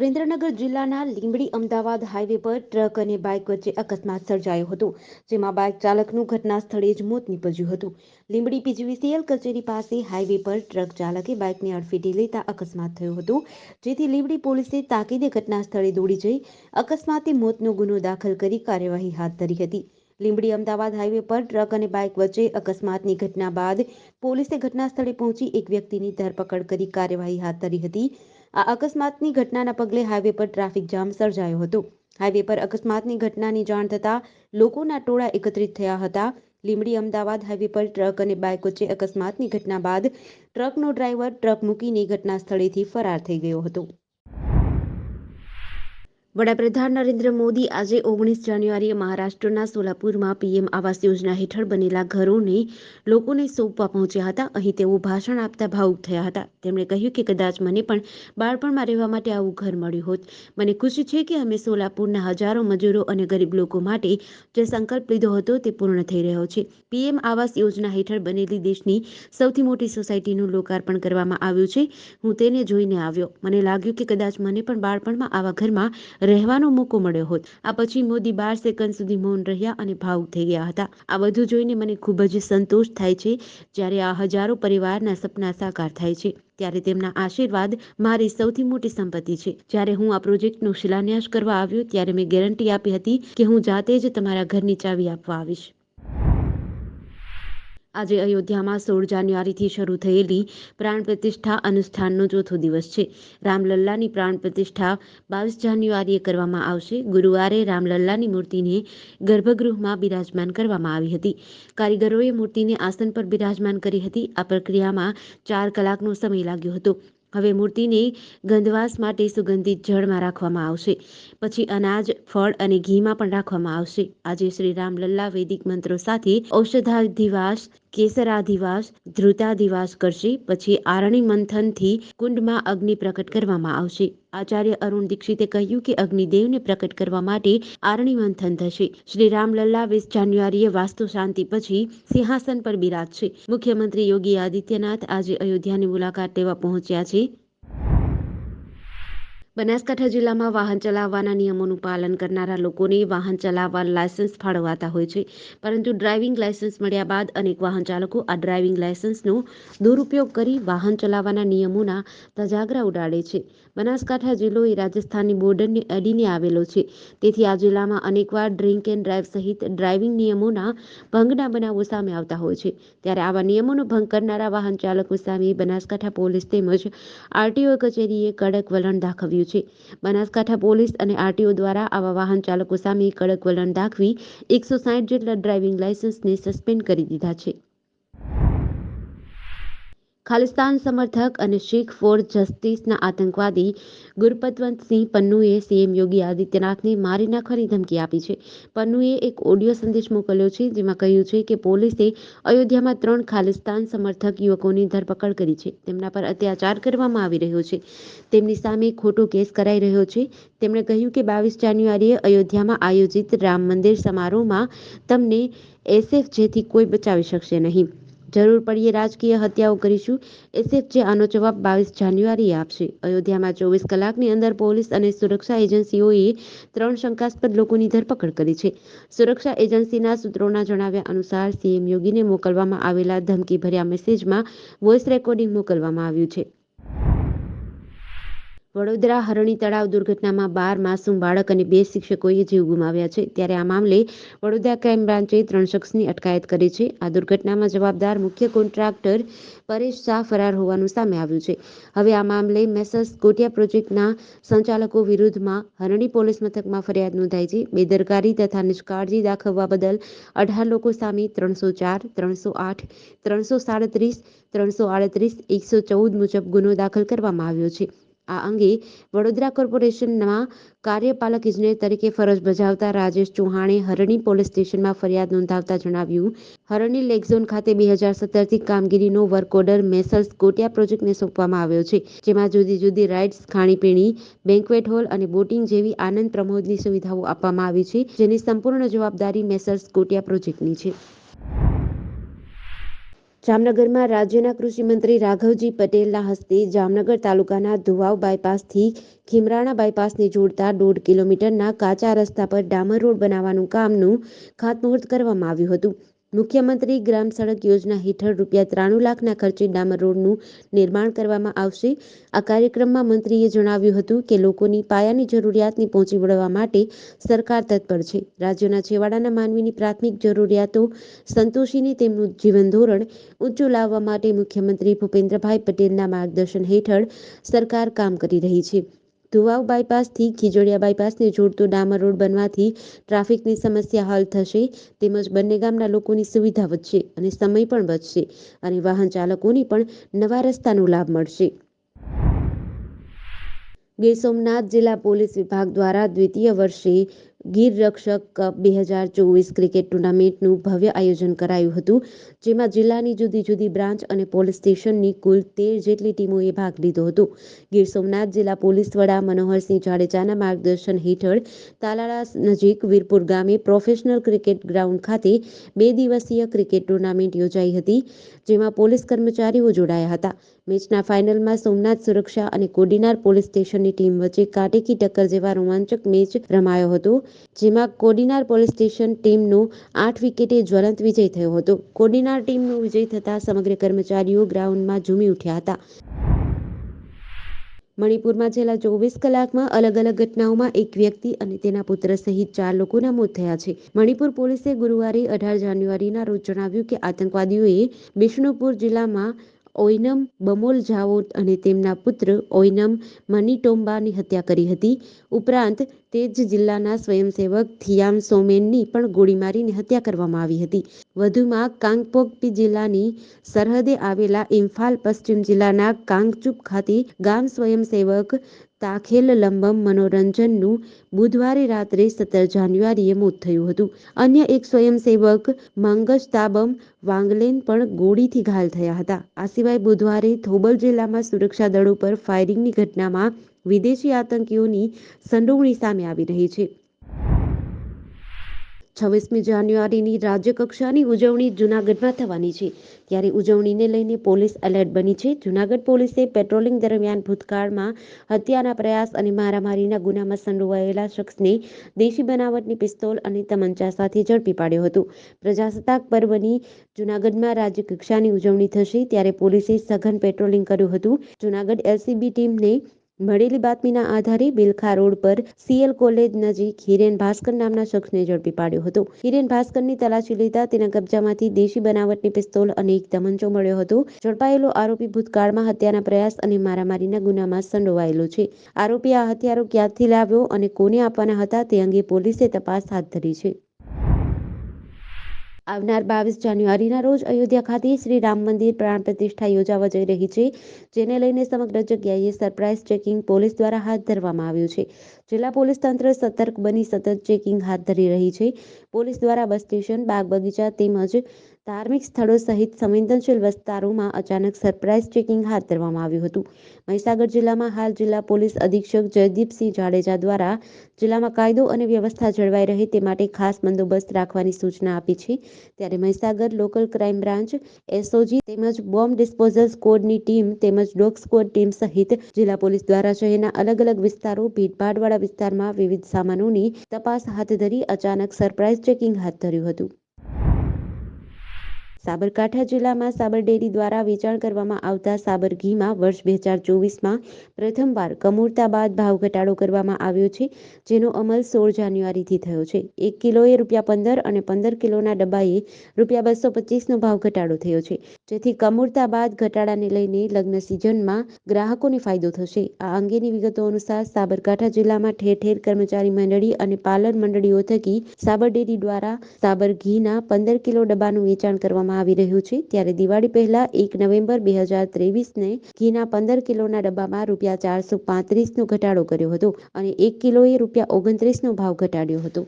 સુરેન્દ્રનગર જિલ્લાના લીંબડી અમદાવાદ હાઈવે પર ટ્રક અને બાઇક વચ્ચે અકસ્માત સર્જાયો હતો, જેમાં બાઇક ચાલકનું ઘટના સ્થળે જ મોત નીપજ્યું હતું. લીંબડી પીજીવીસીએલ કચેરી પાસે હાઈવે પર ટ્રક ચાલકે બાઇકને અડફેટે લેતા અકસ્માત થયો હતો, જેથી લીંબડી પોલીસે તાકીદે ઘટના સ્થળે દોડી જઈ અકસ્માતે મોતનો ગુનો દાખલ કરી કાર્યવાહી હાથ ધરી હતી. લીંબડી અમદાવાદ હાઈવે પર ટ્રક અને બાઇક વચ્ચે અકસ્માતની ઘટના બાદ પોલીસે ઘટના સ્થળે પહોંચી એક વ્યક્તિની ધરપકડ કરી કાર્યવાહી હાથ ધરી હતી. આ અકસ્માતની ઘટનાના પગલે હાઈવે પર ટ્રાફિક જામ સર્જાયો હતો. હાઈવે પર અકસ્માતની ઘટનાની જાણ થતાં લોકોના ટોળા એકત્રિત થયા હતા. લીંબડી અમદાવાદ હાઈવે પર ટ્રક અને બાઇક વચ્ચે અકસ્માતની ઘટના બાદ ટ્રકનો ડ્રાઈવર ટ્રક મૂકીને ઘટના સ્થળેથી ફરાર થઈ ગયો હતો. વડાપ્રધાન નરેન્દ્ર મોદી આજે 19 જાન્યુઆરીએ મહારાષ્ટ્રના સોલાપુરમાં પીએમ આવાસ યોજના હેઠળ બનેલા ઘરોને લોકોને સોંપવા પહોંચ્યા હતા. અહીં તેઓ ભાષણ આપતા ભાવુક થયા હતા. તેમણે કહ્યું કે કદાચ મને પણ બાળપણમાં રહેવા માટે આવું ઘર મળ્યું હોત. મને ખુશી છે કે અમે સોલાપુરના હજારો મજૂરો અને ગરીબ લોકો માટે જે સંકલ્પ લીધો હતો તે પૂર્ણ થઈ રહ્યો છે. પીએમ આવાસ યોજના હેઠળ બનેલી દેશની સૌથી મોટી સોસાયટીનું લોકાર્પણ કરવામાં આવ્યું છે. હું તેને જોઈને આવ્યો. મને લાગ્યું કે કદાચ મને પણ બાળપણમાં આવા ઘરમાં રહેવાનો મોકો મળ્યો હોત. આ પછી મોદી 12 સેકન્ડ સુધી મૌન રહ્યા અને ભાવુક થઈ ગયા હતા. આ બધું જોઈને મને ખૂબ જ સંતોષ થાય છે. જ્યારે આ હજારો પરિવારના સપના સાકાર થાય છે, ત્યારે તેમના આશીર્વાદ મારી સૌથી મોટી સંપત્તિ છે. જ્યારે હું આ પ્રોજેક્ટનો શિલાન્યાસ કરવા આવ્યો ત્યારે મેં ગેરંટી આપી હતી કે હું જાતે જ તમારા ઘરની ચાવી આપવા આવીશ. આજે અયોધ્યામાં 16 જાન્યુઆરીથી શરૂ થયેલી પ્રાણ પ્રતિષ્ઠા અનુષ્ઠાનનો ચોથો દિવસ છે. રામલલ્લાની પ્રાણ પ્રતિષ્ઠા 22 જાન્યુઆરીએ કરવામાં આવશે. ગુરુવારે રામલલ્લાની મૂર્તિને ગર્ભગૃહમાં બિરાજમાન કરવામાં આવી હતી. કારીગરોએ મૂર્તિને આસન પર બિરાજમાન કરી હતી. આ પ્રક્રિયામાં 4 કલાકનો સમય લાગ્યો હતો. હવે મૂર્તિને ગંધવાસ માટે સુગંધિત જળમાં રાખવામાં આવશે. પછી અનાજ, ફળ અને ઘીમાં પણ રાખવામાં આવશે. આજે શ્રી રામલલ્લા વૈદિક મંત્રો સાથે ઔષધાધિવાસ, કેસરાધિવાસ, ધૃતાધિવાસ કરશે. પછી આરણી મંથનથી કુંડમાં અગ્નિ પ્રકટ કરવામાં આવશે. આચાર્ય અરુણ દીક્ષિતે કહ્યું કે અગ્નિદેવને પ્રકટ કરવા માટે આરણી મંથન થશે. શ્રી રામલલ્લા 20 જાન્યુઆરીએ વાસ્તુ શાંતિ પછી સિંહાસન પર બિરાજશે. મુખ્યમંત્રી યોગી આદિત્યનાથ આજે અયોધ્યાની મુલાકાત લેવા પહોંચ્યા છે. બનાસકાંઠા જિલ્લામાં વાહન ચલાવવાના નિયમોનું પાલન કરનારા લોકોને વાહન ચલાવવા લાયસન્સ ફાળવાતા હોય છે, પરંતુ ડ્રાઇવિંગ લાયસન્સ મળ્યા બાદ અનેક વાહન ચાલકો આ ડ્રાઇવિંગ લાયસન્સનો દુરુપયોગ કરી વાહન ચલાવવાના નિયમોના ધજાગરા ઉડાડે છે. બનાસકાંઠા જિલ્લો એ રાજસ્થાનની બોર્ડરને અડીને આવેલો છે, તેથી આ જિલ્લામાં અનેકવાર ડ્રિંક એન્ડ ડ્રાઇવ સહિત ડ્રાઇવિંગ નિયમોના ભંગના બનાવો સામે આવતા હોય છે. ત્યારે આવા નિયમોનો ભંગ કરનારા વાહન ચાલકો સામે બનાસકાંઠા પોલીસ તેમજ આરટીઓ કચેરીએ કડક વલણ દાખવ્યું છે. બનાસકાંઠા પોલીસ અને આરટીઓ દ્વારા આવા વાહન ચાલકો સામે કડક વલણ દાખવી 160 જેટલા ડ્રાઇવિંગ લાયસન્સને સસ્પેન્ડ કરી દીધા છે. ખાલિસ્તાન સમર્થક અને શીખ ફોર જસ્ટિસના આતંકવાદી ગુરપતવંતસિંહ પન્નુએ સીએમ યોગી આદિત્યનાથને મારી નાખવાની ધમકી આપી છે. પન્નુએ એક ઓડિયો સંદેશ મોકલ્યો છે, જેમાં કહ્યું છે કે પોલીસે અયોધ્યામાં 3 ખાલિસ્તાન સમર્થક યુવકોની ધરપકડ કરી છે. તેમના પર અત્યાચાર કરવામાં આવી રહ્યો છે. તેમની સામે ખોટો કેસ કરાઈ રહ્યો છે. તેમણે કહ્યું કે 22 જાન્યુઆરીએ અયોધ્યામાં આયોજિત રામ મંદિર સમારોહમાં તમને એસએફજેથી કોઈ બચાવી શકશે નહીં. જરૂર પડીએ રાજકીય હત્યાઓ કરીશું. એસએફજે આનો જવાબ 22 જાન્યુઆરીએ આપશે. અયોધ્યામાં 24 કલાકની અંદર પોલીસ અને સુરક્ષા એજન્સીઓએ 3 શંકાસ્પદ લોકોની ધરપકડ કરી છે. સુરક્ષા એજન્સીના સૂત્રોના જણાવ્યા અનુસાર સીએમ યોગીને મોકલવામાં આવેલા ધમકીભર્યા મેસેજમાં વોઇસ રેકોર્ડિંગ મોકલવામાં આવ્યું છે. વડોદરા હરણી તળાવ દુર્ઘટનામાં 12 માસૂમ બાળક અને 2 શિક્ષકોએ જીવ ગુમાવ્યા છે. ત્યારે આ મામલે વડોદરા ક્રાઇમ બ્રાન્ચે 3 શખ્સની અટકાયત કરી છે. આ દુર્ઘટનામાં જવાબદાર મુખ્ય કોન્ટ્રાક્ટર પરેશ શાહ ફરાર હોવાનું સામે આવ્યું છે. હવે આ મામલે મેસર્સ કોટિયા પ્રોજેક્ટના સંચાલકો વિરુદ્ધમાં હરણી પોલીસ મથકમાં ફરિયાદ નોંધાઈ છે. બેદરકારી તથા નિષ્કાળજી દાખવવા બદલ 18 લોકો સામે 304, 308, 337, 338, 114 મુજબ ગુનો દાખલ કરવામાં આવ્યો છે. આ અંગે વડોદરા કોર્પોરેશનમાં કાર્યપાલક ઇજનેર તરીકે ફરજ બજાવતા રાજેશ ચૌહાણે હરણી પોલીસ સ્ટેશનમાં ફરિયાદ નોંધાવતા જણાવ્યું, હરણી લેક ઝોન ખાતે 2017થી કામગીરીનો વર્ક ઓર્ડર મેસર્સ કોટિયા પ્રોજેક્ટને સોંપવામાં આવ્યો છે, જેમાં જુદી જુદી રાઇડ્સ, ખાણીપીણી, બેન્ક્વેટ હોલ અને બોટિંગ જેવી આનંદ પ્રમોદની સુવિધાઓ આપવામાં આવી છે, જેની સંપૂર્ણ જવાબદારી મેસર્સ કોટિયા પ્રોજેક્ટની છે. જામનગરમાં રાજ્યના કૃષિ મંત્રી રાઘવજી પટેલના હસ્તે જામનગર તાલુકાના ધુવાવ બાયપાસથી ખીમરાણા બાયપાસને જોડતા 1.5 કિલોમીટરના કાચા રસ્તા પર ડામર રોડ બનાવવાનું કામનું ખાતમુહૂર્ત કરવામાં આવ્યું હતું. મુખ્યમંત્રી ગ્રામ સડક યોજના હેઠળ ₹93 લાખના ખર્ચે ડામર રોડનું નિર્માણ કરવામાં આવશે. આ કાર્યક્રમમાં મંત્રીએ જણાવ્યું હતું કે લોકોની પાયાની જરૂરિયાતને પહોંચી વળવા માટે સરકાર તત્પર છે. રાજ્યના છેવાડાના માનવીની પ્રાથમિક જરૂરિયાતો સંતોષીને તેમનું જીવન ધોરણ ઊંચું લાવવા માટે મુખ્યમંત્રી ભૂપેન્દ્રભાઈ પટેલના માર્ગદર્શન હેઠળ સરકાર કામ કરી રહી છે. ધુવાવ બાયપાસથી ખીજડીયા બાયપાસને જોડતો ડામર રોડ બનવાથી ટ્રાફિકની સમસ્યા હલ થશે તેમજ બંને ગામના લોકોની સુવિધા વધશે અને સમય પણ બચશે અને વાહન ચાલકોને પણ નવા રસ્તાનો લાભ મળશે. ગીર સોમનાથ જિલ્લા પોલીસ વિભાગ દ્વારા દ્વિતીય વર્ષે ગીર રક્ષક કપ 2024 ક્રિકેટ ટુર્નામેન્ટનું ભવ્ય આયોજન કરાયું હતું, જેમાં જિલ્લાની જુદી જુદી બ્રાન્ચ અને પોલીસ સ્ટેશનની કુલ 13 જેટલી ટીમોએ ભાગ લીધો હતો. ગીર સોમનાથ જિલ્લા પોલીસ વડા મનોહરસિંહ જાડેજાના માર્ગદર્શન હેઠળ તાલાળા નજીક વીરપુર ગામે પ્રોફેશનલ ક્રિકેટ ગ્રાઉન્ડ ખાતે 2 દિવસીય ક્રિકેટ ટુર્નામેન્ટ યોજાઈ હતી, જેમાં પોલીસ કર્મચારીઓ જોડાયા હતા. મેચના ફાઇનલમાં સોમનાથ સુરક્ષા અને કોડીનાર પોલીસ સ્ટેશનની ટીમ વચ્ચે કાંટેકી ટક્કર જેવા રોમાંચક મેચ રમાયો હતો, જેમાં કોડીનાર પોલીસ સ્ટેશન ટીમનો 8 વિકેટે જ્વલંત વિજય થયો હતો. કોડીનાર ટીમનો વિજય થતાં સમગ્ર કર્મચારીઓ ગ્રાઉન્ડમાં ઝૂમી ઉઠ્યા હતા. મણિપુરમાં છેલ્લા 24 કલાકમાં અલગ અલગ ઘટનાઓમાં એક વ્યક્તિ અને તેના પુત્ર સહિત 4 લોકોના મોત થયા છે. મણિપુર પોલીસે ગુરુવારે 18 જાન્યુઆરીના રોજ જણાવ્યું કે આતંકવાદીઓએ બિષ્ણુપુર જિલ્લામાં ઓઈનમ બમોલ જાઓ અને તેમના પુત્ર ઓઈનમ મનીટોમ્બાની હત્યા કરી હતી. ઉપરાંત તે જ જિલ્લાના સ્વયંસેવક થિયામ સોમેનની પણ ગોળી મારીને હત્યા કરવામાં આવી હતી. વધુમાં કાંગપોકપી જિલ્લાની સરહદે આવેલા ઇમ્ફાલ પશ્ચિમ જિલ્લાના કાંગચુપ ખાતે ગામ સ્વયંસેવક તાખેલ લંબમ મનોરંજનનું બુધવારે રાત્રે 17 જાન્યુઆરીએ મોત થયું હતું. અન્ય એક સ્વયંસેવક મંગજતાબમ વાંગલેન પણ ગોળીથી ઘાયલ થયા હતા. આ સિવાય બુધવારે થોબલ જિલ્લામાં સુરક્ષા દળો પર ફાયરિંગની ઘટનામાં વિદેશી આતંકીઓની સંડોવણી સામે આવી રહી છે. 26મી જાન્યુઆરીની રાજ્યકક્ષાની ઉજવણી જૂનાગઢમાં થવાની છે, ત્યારે ઉજવણીને લઈને પોલીસ એલર્ટ બની છે. જૂનાગઢ પોલીસે પેટ્રોલિંગ દરમિયાન ભૂતકાળમાં હત્યાના પ્રયાસ અને મારામારીના ગુનામાં સંડોવાયેલા શખ્સને દેશી બનાવટની પિસ્તોલ અને તમંચા સાથે ઝડપી પાડ્યો હતો. પ્રજાસત્તાક પર્વની જૂનાગઢમાં રાજ્યકક્ષાની ઉજવણી થશે, ત્યારે પોલીસે સઘન પેટ્રોલિંગ કર્યું હતું. જૂનાગઢ એલસીબી ટીમને મળેલી બાતમીના આધારે બિલખા રોડ પર સીએલ કોલેજ નજીક હિરેન ભાસ્કર નામના શખ્સને ઝડપી પાડ્યો હતો. હિરેન ભાસ્કરની તલાશી લેતા તેના કબજામાંથી દેશી બનાવટની પિસ્તોલ અને એક તમંચો મળ્યો હતો. ઝડપાયેલો આરોપી ભૂતકાળમાં હત્યાના પ્રયાસ અને મારામારીના ગુનામાં સંડોવાયેલો છે. આરોપી આ હથિયારો ક્યાંથી લાવ્યો અને કોને આપવાના હતા તે અંગે પોલીસે તપાસ હાથ ધરી છે. આવનાર 22 જાન્યુઆરીના રોજ અયોધ્યા ખાતે શ્રી રામ મંદિર પ્રાણ પ્રતિષ્ઠા યોજાવા જઈ રહી છે, જેને લઈને સમગ્ર જગ્યાએ સરપ્રાઇઝ ચેકિંગ પોલીસ દ્વારા હાથ ધરવામાં આવ્યું છે. જિલ્લા પોલીસ તંત્ર સતર્ક બની સતત ચેકિંગ હાથ ધરી રહી છે. પોલીસ દ્વારા બસ સ્ટેશન, બાગ બગીચા તેમજ ધાર્મિક સ્થળો સહિત સંવેદનશીલ વિસ્તારોમાં અચાનક સરપ્રાઇઝ ચેકિંગ હાથ ધરવામાં આવ્યું હતું. મહીસાગર જિલ્લામાં હાલ જિલ્લા પોલીસ અધિક્ષક જયદીપસિંહ જાડેજા દ્વારા જિલ્લામાં કાયદો અને વ્યવસ્થા જળવાઈ રહે તે માટે ખાસ બંદોબસ્ત રાખવાની સૂચના આપી છે. ત્યારે Mahisagar local crime branch, SOG તેમજ બોમ્બ ડિસ્પોઝલ સ્ક્વોડની ટીમ તેમજ ડોગ સ્ક્વોડ ટીમ સહિત જિલ્લા પોલીસ દ્વારા શહેરના અલગ અલગ વિસ્તારો, ભીડભાડવાળા વિસ્તારમાં વિવિધ સામાનોની તપાસ હાથ ધરી અચાનક સરપ્રાઇઝ ચેકિંગ હાથ ધર્યું હતું. સાબરકાંઠા જિલ્લામાં સાબર ડેરી દ્વારા વેચાણ કરવામાં આવતા સાબર ઘીમાં વર્ષ 2024માં પ્રથમવાર કમૂરતા બાદ ભાવ ઘટાડો કરવામાં આવ્યો છે, જેનો અમલ 16 જાન્યુઆરીથી થયો છે. 1 કિલોએ ₹15 અને 15 કિલોના ડબ્બાએ ₹225નો ભાવ ઘટાડો થયો છે, જેથી કમૂરતા બાદ ઘટાડાને લઈને લગ્ન સિઝનમાં ગ્રાહકોને ફાયદો થશે. આ અંગેની વિગતો અનુસાર સાબરકાંઠા જિલ્લામાં ઠેર ઠેર કર્મચારી મંડળી અને પાર્લર મંડળીઓ થકી સાબર ડેરી દ્વારા સાબર ઘીના 15 કિલો ડબ્બાનું વેચાણ કરવામાં આવી રહ્યું છે. ત્યારે દિવાળી પહેલા 1 નવેમ્બર 2023ને ઘીના 15 કિલોના ડબ્બામાં ₹435નો ઘટાડો કર્યો હતો અને 1 કિલોએ ₹29નો ભાવ ઘટાડ્યો હતો.